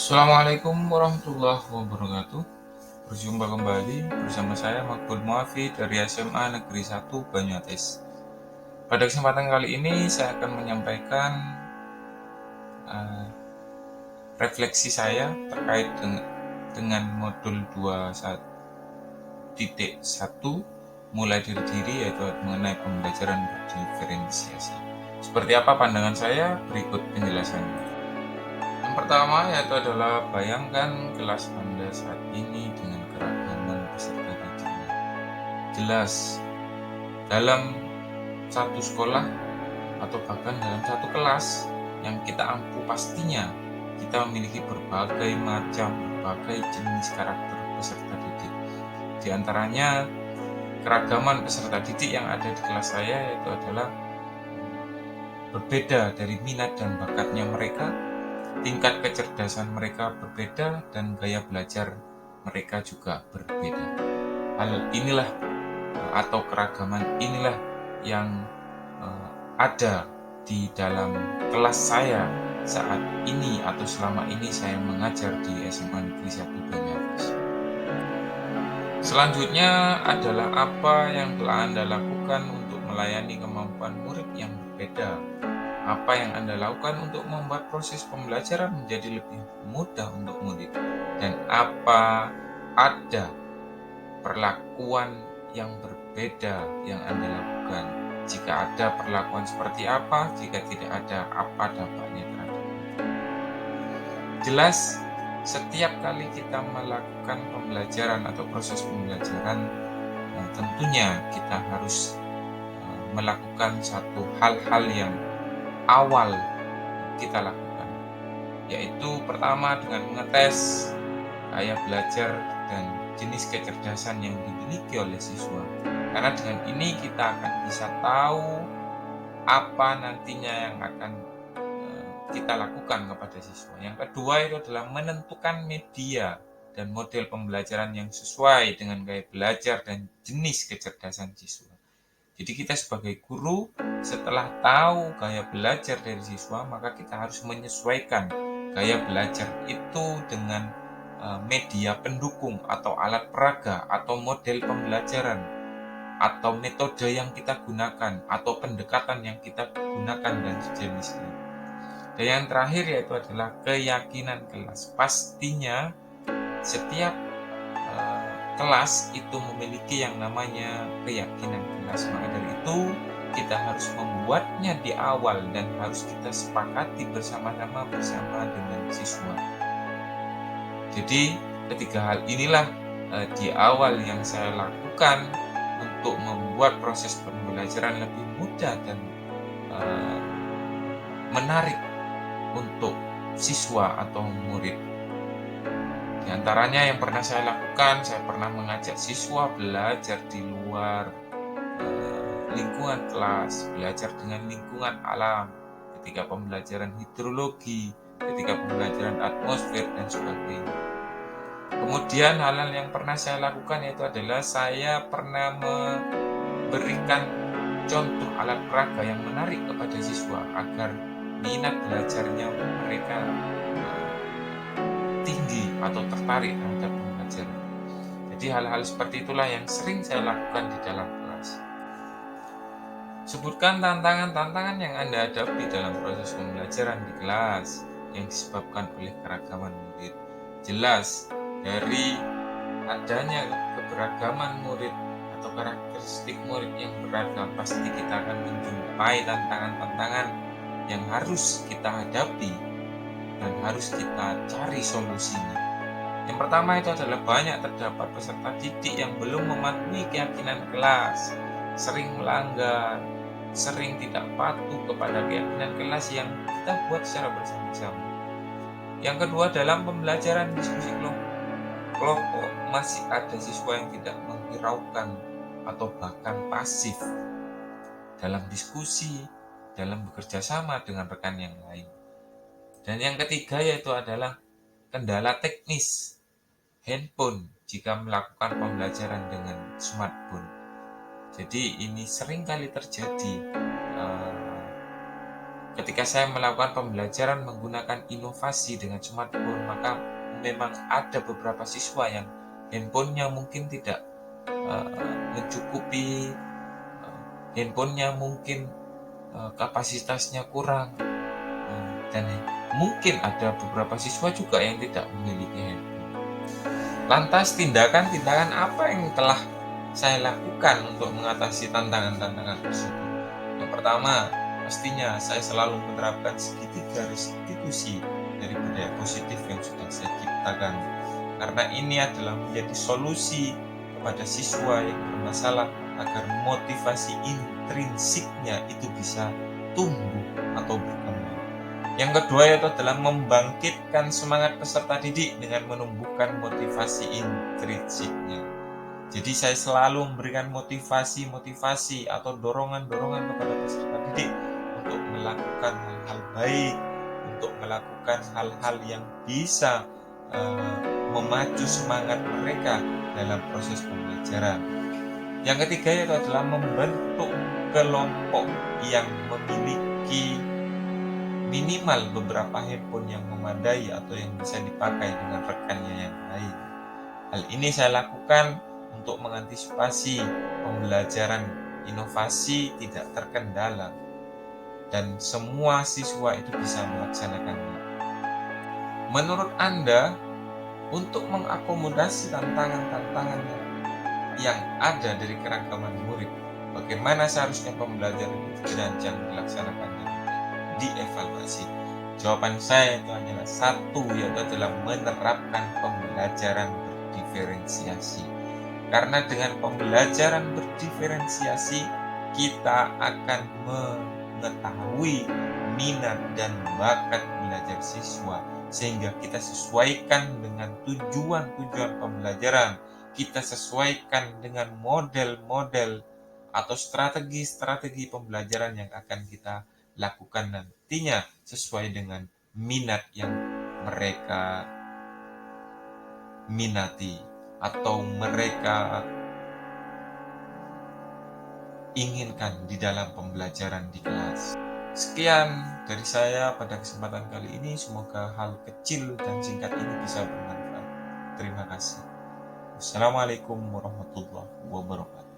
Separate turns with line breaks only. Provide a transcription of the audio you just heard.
Assalamualaikum warahmatullahi wabarakatuh. Berjumpa kembali bersama saya Makbul Muafi dari SMA Negeri 1 Banyuates. Pada kesempatan kali ini saya akan menyampaikan uh, refleksi saya terkait dengan modul 21.1 mulai dari diri, yaitu mengenai pembelajaran berdiferensiasi. Seperti apa pandangan saya? Berikut penjelasannya. Yang pertama yaitu adalah bayangkan kelas Anda saat ini dengan keragaman peserta didiknya. Jelas, dalam satu sekolah atau bahkan dalam satu kelas yang kita ampu, pastinya kita memiliki berbagai macam, berbagai jenis karakter peserta didik. Di antaranya keragaman peserta didik yang ada di kelas saya yaitu adalah berbeda dari minat dan bakatnya mereka, tingkat kecerdasan mereka berbeda, dan gaya belajar mereka juga berbeda. Hal inilah atau keragaman inilah yang ada di dalam kelas saya saat ini atau selama ini saya mengajar di SMA Negeri 1 Banyuates. Selanjutnya adalah apa yang telah Anda lakukan untuk melayani kemampuan murid yang berbeda. Apa yang Anda lakukan untuk membuat proses pembelajaran menjadi lebih mudah untuk murid, dan apa ada perlakuan yang berbeda yang Anda lakukan. Jika ada perlakuan seperti apa, jika tidak ada, apa dampaknya terhadap murid. Jelas, setiap kali kita melakukan pembelajaran atau proses pembelajaran, tentunya kita harus melakukan satu hal-hal yang awal kita lakukan, yaitu pertama dengan mengetes gaya belajar dan jenis kecerdasan yang dimiliki oleh siswa. Karena dengan ini kita akan bisa tahu apa nantinya yang akan kita lakukan kepada siswa. Yang kedua itu adalah menentukan media dan model pembelajaran yang sesuai dengan gaya belajar dan jenis kecerdasan siswa. Jadi kita sebagai guru setelah tahu gaya belajar dari siswa, maka kita harus menyesuaikan gaya belajar itu dengan media pendukung atau alat peraga atau model pembelajaran atau metode yang kita gunakan atau pendekatan yang kita gunakan dan sejenisnya. Dan yang terakhir yaitu adalah keyakinan kelas. Pastinya setiap kelas itu memiliki yang namanya keyakinan kelas. Maka dari itu kita harus membuatnya di awal dan harus kita sepakati bersama-sama dengan siswa. Jadi ketiga hal inilah di awal yang saya lakukan untuk membuat proses pembelajaran lebih mudah dan menarik untuk siswa atau murid. Di antaranya yang pernah saya lakukan, saya pernah mengajak siswa belajar di luar lingkungan kelas, belajar dengan lingkungan alam, ketika pembelajaran hidrologi, ketika pembelajaran atmosfer, dan sebagainya. Kemudian hal-hal yang pernah saya lakukan yaitu adalah saya pernah memberikan contoh alat peraga yang menarik kepada siswa agar minat belajarnya mereka tinggi atau tertarik terhadap pembelajaran. Jadi hal-hal seperti itulah yang sering saya lakukan di dalam kelas. Sebutkan tantangan-tantangan yang Anda hadapi dalam proses pembelajaran di kelas yang disebabkan oleh keragaman murid. Jelas, dari adanya keberagaman murid atau karakteristik murid yang beragam, pasti kita akan menjumpai tantangan-tantangan yang harus kita hadapi dan harus kita cari solusinya. Yang pertama itu adalah banyak terdapat peserta didik yang belum mematuhi keyakinan kelas, sering melanggar, sering tidak patuh kepada keyakinan kelas yang kita buat secara bersama-sama. Yang kedua, dalam pembelajaran diskusi kelompok masih ada siswa yang tidak menghiraukan atau bahkan pasif dalam diskusi, dalam bekerja sama dengan rekan yang lain. Dan yang ketiga yaitu adalah kendala teknis handphone jika melakukan pembelajaran dengan smartphone. Jadi ini sering kali terjadi Ketika saya melakukan pembelajaran menggunakan inovasi dengan smartphone, maka memang ada beberapa siswa yang handphonenya mungkin tidak mencukupi, handphonenya mungkin kapasitasnya kurang, dan mungkin ada beberapa siswa juga yang tidak memiliki handphone. Lantas tindakan-tindakan apa yang telah saya lakukan untuk mengatasi tantangan-tantangan tersebut? Yang pertama, pastinya saya selalu menerapkan segitiga restitusi dari budaya positif yang sudah saya ciptakan. Karena ini adalah menjadi solusi kepada siswa yang bermasalah agar motivasi intrinsiknya itu bisa tumbuh atau berkembang. Yang kedua yaitu adalah membangkitkan semangat peserta didik dengan menumbuhkan motivasi intrinsiknya. Jadi saya selalu memberikan motivasi atau dorongan-dorongan kepada peserta didik untuk melakukan hal-hal baik, untuk melakukan hal-hal yang bisa memacu semangat mereka dalam proses pembelajaran. Yang ketiga yaitu adalah membentuk kelompok yang memiliki minimal beberapa handphone yang memadai atau yang bisa dipakai dengan rekannya yang lain. Hal ini saya lakukan untuk mengantisipasi pembelajaran inovasi tidak terkendala dan semua siswa itu bisa melaksanakannya. Menurut Anda, untuk mengakomodasi tantangan-tantangan yang ada dari keragaman murid, bagaimana seharusnya pembelajaran itu dirancang, dilaksanakan, dan dievaluasi? Jawaban saya itu hanyalah satu, yaitu adalah menerapkan pembelajaran berdiferensiasi. Karena dengan pembelajaran berdiferensiasi, kita akan mengetahui minat dan bakat belajar siswa, sehingga kita sesuaikan dengan tujuan-tujuan pembelajaran, kita sesuaikan dengan model-model atau strategi-strategi pembelajaran yang akan kita lakukan nantinya sesuai dengan minat yang mereka minati atau mereka inginkan di dalam pembelajaran di kelas. Sekian dari saya pada kesempatan kali ini, semoga hal kecil dan singkat ini bisa bermanfaat. Terima kasih. Wassalamualaikum warahmatullahi wabarakatuh.